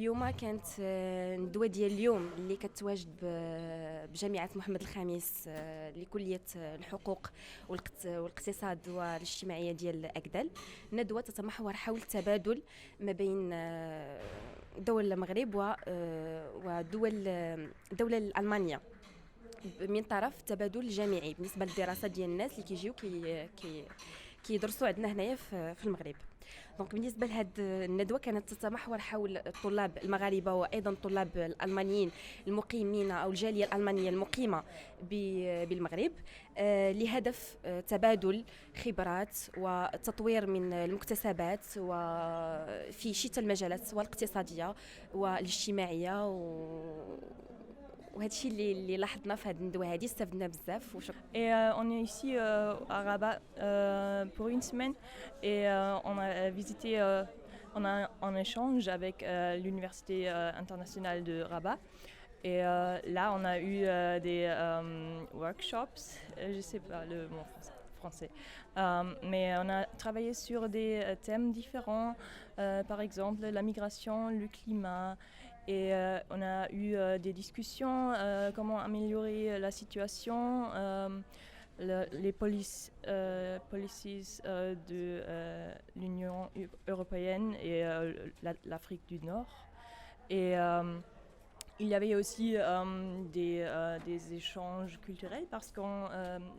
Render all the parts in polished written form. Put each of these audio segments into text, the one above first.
اليوم كانت الندوة ديال اليوم اللي كتواجد بجامعة محمد الخامس لكلية الحقوق والاقتصاد والاجتماعية ديال أكدال. الندوة تتمحور حول التبادل ما بين دول المغرب ودول الدولة الألمانية من طرف تبادل جامعي بالنسبة للدراسة ديال الناس اللي كيجيو كيدرسوا عندنا هنايا في المغرب. دونك بالنسبه لهاد الندوه كانت تتمحور حول الطلاب المغاربه وايضا الطلاب الالمانيين المقيمين او الجاليه الالمانيه المقيمه بالمغرب لهدف تبادل خبرات وتطوير من المكتسبات وفي شتى المجالات سواء الاقتصاديه والاجتماعيه وهذا الشيء اللي لاحظنا في هذه الندوه هذه استفدنا بزاف وشكرا. Et on est ici à Rabat pour une semaine et on a visité, on a un échange avec l'université internationale de Rabat. Et là, on a eu des workshops, je ne sais pas le mot français, mais on a travaillé sur des thèmes différents, par exemple la migration, le climat. Et on a eu des discussions, comment améliorer la situation, les policies de l'Union européenne et l'Afrique du Nord. Et il y avait aussi des échanges culturels parce que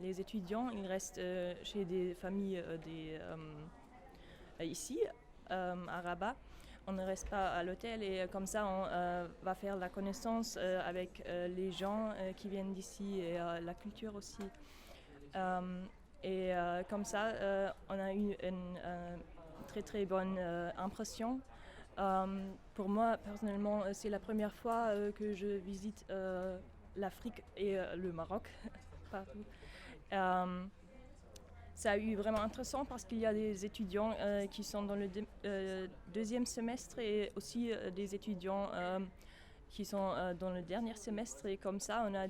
les étudiants ils restent chez des familles ici à Rabat. On ne reste pas à l'hôtel et comme ça on va faire la connaissance avec les gens qui viennent d'ici et la culture aussi. Et comme ça on a eu une très très bonne impression. Pour moi personnellement c'est la première fois que je visite l'Afrique et le Maroc partout. Ça a eu vraiment intéressant parce qu'il y a des étudiants qui sont dans le deuxième semestre et aussi des étudiants qui sont dans le dernier semestre. Et comme ça, on a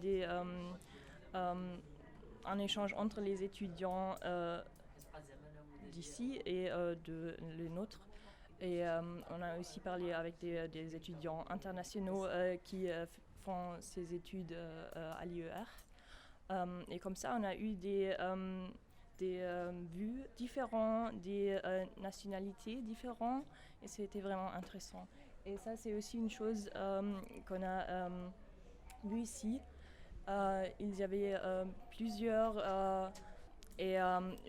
un échange entre les étudiants d'ici et de les nôtres. Et on a aussi parlé avec des étudiants internationaux qui font ces études à l'IER. Et comme ça, on a eu des vues différentes, des nationalités différentes et c'était vraiment intéressant. Et ça c'est aussi une chose qu'on a vu ici. Il y avait plusieurs et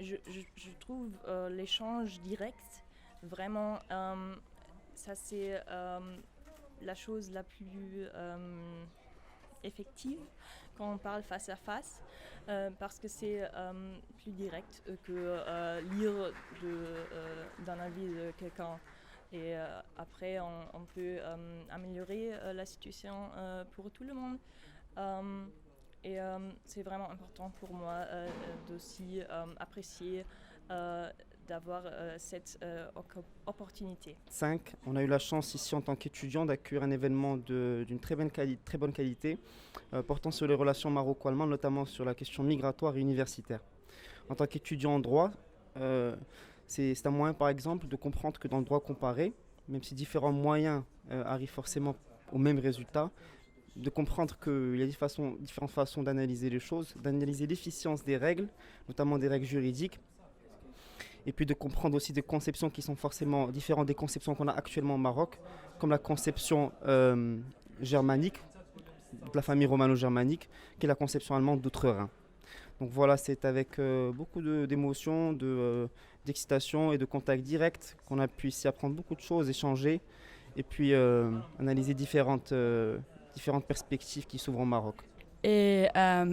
je trouve l'échange direct vraiment ça c'est la chose la plus effective quand on parle face à face parce que c'est plus direct que lire d'un avis de quelqu'un et après on peut améliorer la situation pour tout le monde et c'est vraiment important pour moi d'aussi apprécier d'avoir cette opportunité. 5. On a eu la chance ici en tant qu'étudiant d'accueillir un événement d'une très bonne qualité portant sur les relations maroco-allemandes, notamment sur la question migratoire et universitaire. En tant qu'étudiant en droit, c'est un moyen par exemple de comprendre que dans le droit comparé, même si différents moyens arrivent forcément au même résultat, de comprendre qu'il y a différentes façons d'analyser les choses, d'analyser l'efficience des règles, notamment des règles juridiques, et puis de comprendre aussi des conceptions qui sont forcément différentes des conceptions qu'on a actuellement au Maroc, comme la conception germanique, de la famille romano-germanique, qui est la conception allemande d'outre-Rhin. Donc voilà, c'est avec beaucoup d'émotion, d'excitation et de contact direct qu'on a pu ici apprendre beaucoup de choses, échanger, et puis analyser différentes perspectives qui s'ouvrent au Maroc. Et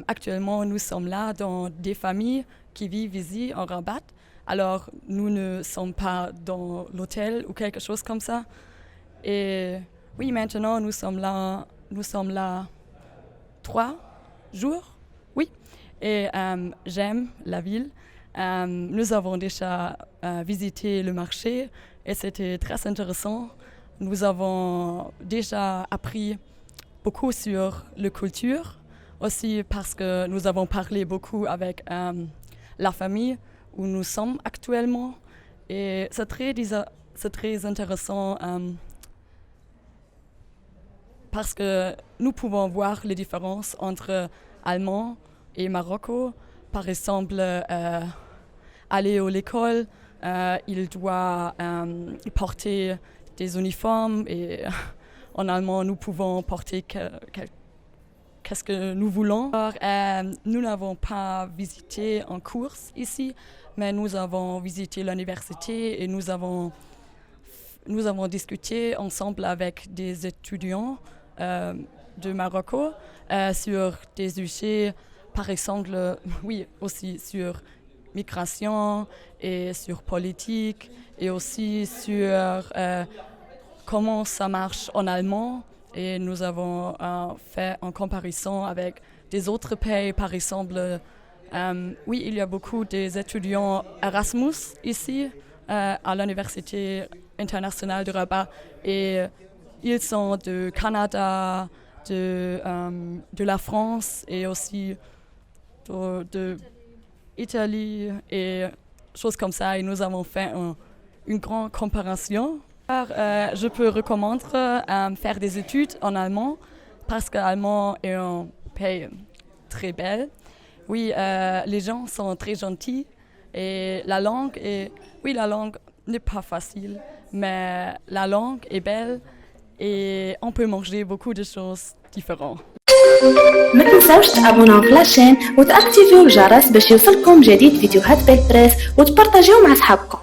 actuellement, nous sommes là dans des familles qui vivent ici en Rabat. Alors, nous ne sommes pas dans l'hôtel ou quelque chose comme ça. Et oui, maintenant, nous sommes là 3 jours. Oui. Et j'aime la ville. Nous avons déjà visité le marché et c'était très intéressant. Nous avons déjà appris beaucoup sur la culture, aussi parce que nous avons parlé beaucoup avec la famille où nous sommes actuellement. Et c'est très intéressant parce que nous pouvons voir les différences entre Allemand et Marocco. Par exemple, aller à l'école, il doit porter des uniformes et en allemand, nous pouvons porter qu'est-ce que nous voulons. Alors, nous n'avons pas visité en course ici, mais nous avons visité l'université et nous avons discuté ensemble avec des étudiants de Marocco sur des sujets, par exemple, oui, aussi sur migration et sur politique et aussi sur comment ça marche en allemand. Et nous avons fait en comparaison avec des autres pays, par exemple, oui, il y a beaucoup d'étudiants Erasmus ici à l'Université internationale de Rabat et ils sont du Canada, de la France et aussi de Italie et choses comme ça. Et nous avons fait une grande comparaison. Je peux recommander faire des études en allemand parce que l'allemand est un pays très bel. Oui, les gens sont très gentils et la langue n'est pas facile, mais la langue est belle et on peut manger beaucoup de choses différentes. ما تنساوش تابوناو في لاشين وتاكتيفيو الجرس باش يوصلكم جديد فيديوهات بالبريس وتبارطاجيو مع صحابكم.